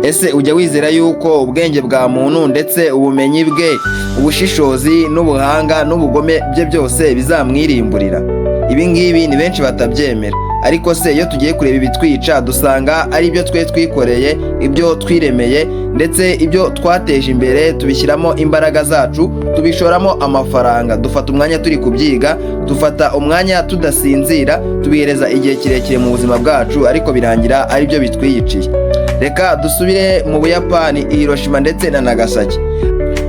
Ese ujya wizera yuko ubwenge bwa muntu ndetse ubumenyi bwe, ubushishozi n'ubuhanga n'ubugome bye byose bizamwirimburira? Ibi ngibi ni benshi batabyemera, ariko se iyo tugiye kureba ibitwica dusanga ari ibyo twe twikoreye, ibyo twiremeye, ndetse ibyo twateje imbere tubishyiramo imbaraga zacu, tubishoramo amafaranga, dufata umwanya turi kubyiga, dufata umwanya tudasinzira, tubihereza igihe kirekire mu buzima bwacu, ariko birangira ari byo bitwiyiciye. Reka dusubire mu Buyapani, Hiroshima ndetse na Nagasaki.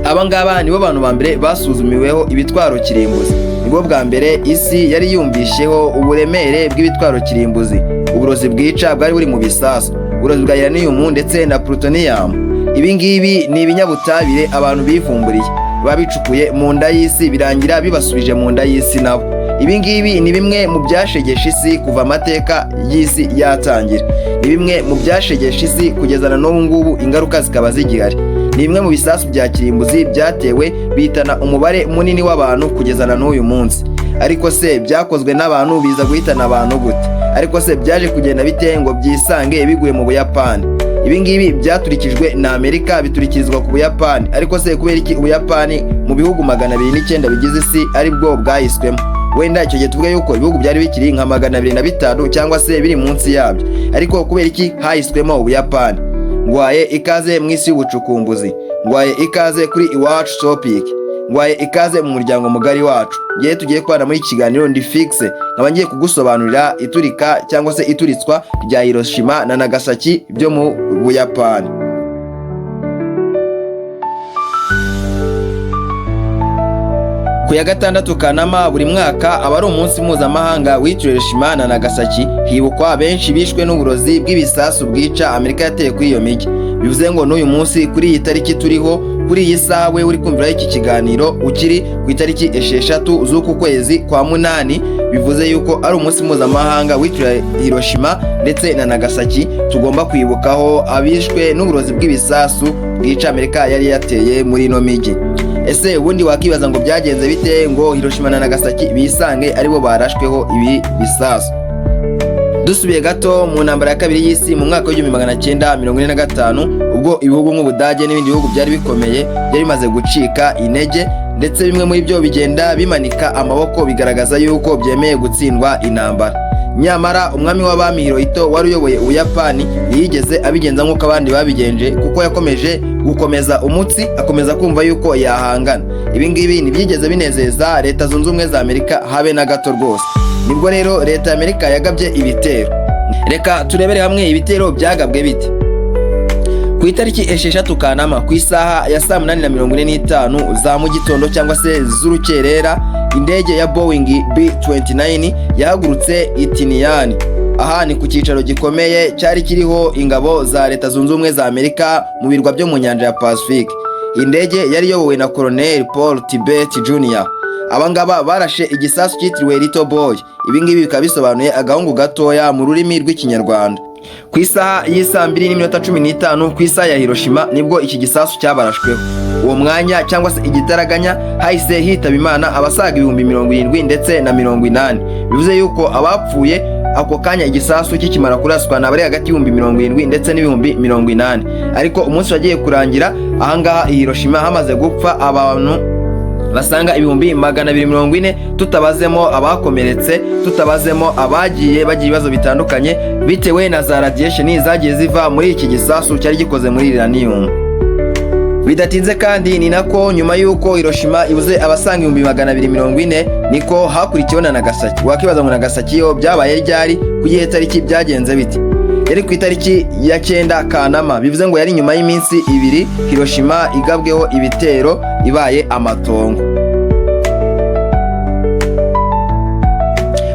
Aba ngaba nibo bantu ba mbere basuzumiweho ibitwaro kirimbuzi. Nibwo bwa mbere isi yari yumvisheho uburemere bw'ibitwaro kirimbuzi. Uburozi bwica bwari buri mu bisasu, uburozi bwa uranium ndetse na plutonium. Ibi ngibi ni ibinyabutabire abantu bivumburiye, babicukuye mu nda y'isi, birangira bibasubije mu nda y'isi nabo. Ibi ngibi ni bimwe mu byashegesha isi kuva amateka y'isi yatangira. Ni bimwe mu byashegesha isi kugeza na n'ubu ngubu, ingaruka zikaba zigihari. Ni bimwe mu bisasu bya kirimbuzi byatewe bitana umubare munini w'abantu kugeza na n'uyu munsi. Ariko se byakozwe n'abantu biza guhitana abantu gute? Ariko se byaje kugenda bite ngo byisange biguye mu Buyapani? Ibi ngibi byaturikijwe na Amerika, biturikirizwa ku Buyapani. Ariko se kubera iki Ubuyapani mu bihugu 209 bigize isi ari bwo bwahiswemo? Wenda icyo gihe tuvuga yuko ibihugu byari bikiri nka 205 cyangwa se biri munsi yabyo, ariko kubera iki hahiswemo Ubuyapani? Ngwaye ikaze mu isi y'ubucukumbuzi, ngwaye ikaze kuri Iwacu Topic, ngwaye ikaze mu muryango mugari wacu. Ngiye tugiye kubana muri kiganiro ndi fixe, nkaba ngiye kugusobanurira iturika cyangwa se ituritswa rya Hiroshima na Nagasaki byo mu Buyapani. Ku ya 6 Kanama buri mwaka aba ari umunsi mpuzamahanga witiriwe Hiroshima na Nagasaki, hibukwa benshi bishwe n'uburozi bw'ibisasu bwica Amerika yateye kuri iyo migi. Bivuze ngo n'uyu munsi kuri iyi tariki turiho, kuri iyi saha we uri kumvira iki kiganiro ukiri ku itariki 6 z'uku kwezi kwa munani, bivuze yuko ari umunsi mpuzamahanga witiriwe Hiroshima ndetse na Nagasaki. Tugomba kwibukaho abishwe n'uburozi bw'ibisasu bwica Amerika yari yateye muri ino migi. Ese ubundi wakibaza ngo byagenze bite ngo Hiroshima na Nagasaki bisange aribo barashweho ibi bisasu? Dusubiye gato mu ntambara ya kabiri y'isi mu mwaka w'1945, ubwo ibihugu nk'Ubudage n'ibindi bihugu byari bikomeye byari bimaze gucika intege, ndetse bimwe muri byo bigenda bimanika amaboko bigaragaza yuko byemeye gutsindwa intambara. Nyamara umwami w'abami Hirohito wari uyoboye Ubuyapani ntiyigeze abigenza nk'uko abandi babigenje, kuko yakomeje gukomeza umutsi, akomeza kumva yuko yahangana. Ibi ngibi ntibyigeze binezeza Leta Zunze Ubumwe za Amerika habe na gato rwose. Nibwo rero Leta y'Amerika yagabye ibitero. Reka turebere hamwe ibitero byagabwe bite. Ku itariki 6 Kanama ku isaha ya 8:45 za mu gitondo cyangwa se z'urukerera, indege ya Boeing B-29 yahagurutse Itiniyani. Aha ni ku cyicaro gikomeye cyari kiriho ingabo za Leta Zunze Ubumwe za Amerika mu birwa byo mu nyanja ya Pacific. Indege yari yobowe na Colonel Paul Tibet Jr. Abangaba barashe igisasu cyitiriwe Little Boy. Ibi ngibi bikaba bisobanuye agahungu gatoya mu rurimi rw'ikinyarwanda. Ku isaha y'isa 2:15 ku isaha ya Hiroshima nibwo iki gisasu cyabarashweho. Uwo mwanya cyangwa se igitaraganya hahise hitaba Imana abasaga 70,000 ndetse na 80. Bivuze yuko abapfuye ako kanya igisasu kikimara kuraswa na bari hagati y'70,000 ndetse n'80,000. Ariko umunsi wagiye kurangira ahangaha Hiroshima hamaze gupfa abantu basanga 240,000, tutabazemo abakomeretse, tutabazemo abagiye bagira ibibazo bitandukanye bitewe na za radiation zagiye ziva muri iki gisasu cyari gikoze muri uranium. Bidatinze kandi ni nako nyuma yuko Hiroshima ibuze abasaga 240,000 niko hakurikiyeho na Nagasaki. Wakibaza ngo Nagasaki yo byabaye ryari, ku gihe tariki byagenze biti? Yari ku itariki ya 9 Kanama, bivuze ngo yari nyuma y'iminsi 2 Hiroshima igabweho ibitero ibaye amatongo.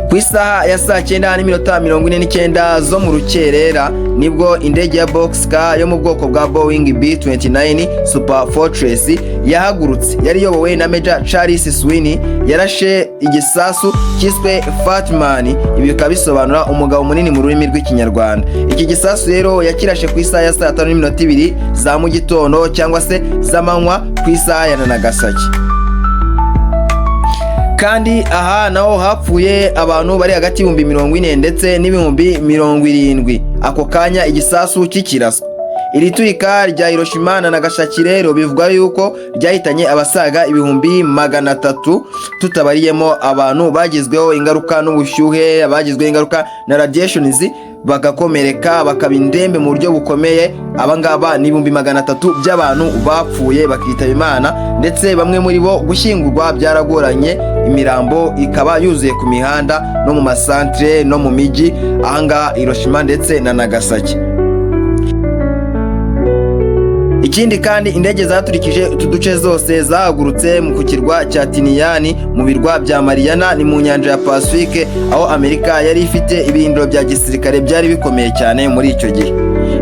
Ku isaha ya 9:49 zo mu rukerera nibwo indege ya Boxcar yo mu bwoko bwa Boeing B-29 Super Fortress yahagurutse. Yari yobowe na Major Charles Sweeney, yarashe igisasu cyiswe Fatman. Ibi bikaba bisobanura umugabo munini mu rurimi rw'ikinyarwanda. Iki gisasu rero yakirashe ku isaha ya 5:2 za mu gitondo cyangwa se z'amanywa ku isaha ya Nagasaki. Kandi aha naho hapfuye abantu bari hagati y'40,000 ndetse n'70,000 ako kanya igisasu kikiraswa. Iri turika rya Hiroshima na Nagasaki rero bivugwa yuko ryahitanye abasaga 300,000 tutabariyemo abantu bagizweho ingaruka n'ubushyuhe, abagizweho ingaruka na radiations bagakomereka bakaba indembe mu buryo bukomeye. Abangaba ni 300,000 by'abantu bapfuye bakitaba Imana, ndetse bamwe muri bo gushyingurwa byaragoranye, imirambo ikaba yuzuye ku mihanda no mu masantre no mu miji ahanga Hiroshima ndetse na Nagasaki. Ikindi kandi indege zaturikije utu duce zose zahagurutse ku kirwa cya Tinian mu birwa bya Mariana ni mu nyanja ya Pacifique, aho Amerika yari ifite ibirindiro bya gisirikare byari bikomeye cyane muri icyo gihe.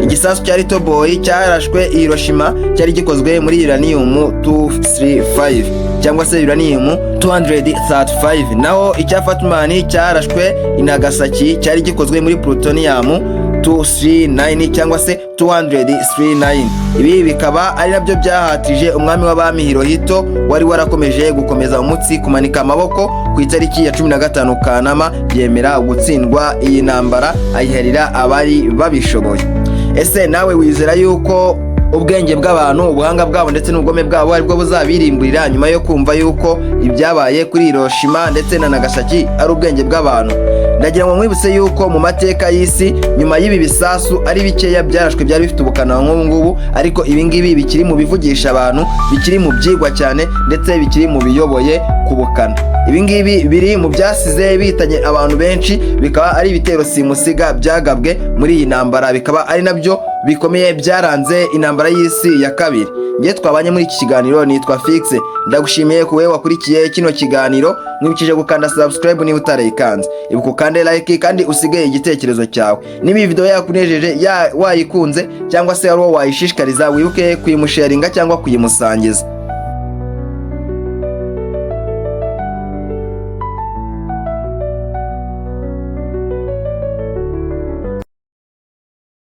Igisasu cya Little Boy cyarashwe i Hiroshima cyari gikozwe muri uranium 235 cyangwa se uranium 235, naho icya Fatman cyarashwe i Nagasaki cyari gikozwe muri plutonium 239 cyangwa se 239. Ibi bikaba ari nabyo byahatije umwami w'abami Hirohito wari warakomeje gukomeza umutsi kumanika amaboko ku itariki ya 15 Kanama yemera gutsindwa iyi ntambara ayiharira abari babishoboye. Ese nawe wizera yuko ubwenge bw'abantu, ubuhanga bwabo ndetse n'ubugome bwabo aribwo buzabirimburira nyuma yo kumva yuko ibyabaye kuri Hiroshima ndetse na Nagasaki ari ubwenge bw'abantu? Ndagira ngo mwibutse yuko mu mateka y'isi nyuma y'ibi bisasu ari bikeya byarashwe byari bifite ubukana nk'ubu ngubu, ariko ibi ngibi bikiri mu bivugisha abantu, bikiri mu byigwa cyane ndetse bikiri mu biyoboye kubukana. Ibi ngibi biri mu byasize bitanye abantu benshi, bikaba ari ibitero simusiga byagabwe muri iyi ntambara, bikaba ari nabyo bikomeye byaranze intambara y'isi ya kabiri. Ngiye twabanye muri iki kiganiro nitwa Fix, ndagushimiye kuwe wakurikiye kino kiganiro, mwibukije gukanda subscribe niba utarayikanze, ibuka ukande like kandi usige igitekerezo cyawe. Niba iyi video yakunejeje wayikunze cyangwa se ari wo wayishishikariza, wibuke kuyimusharinga cyangwa kuyimusangiza.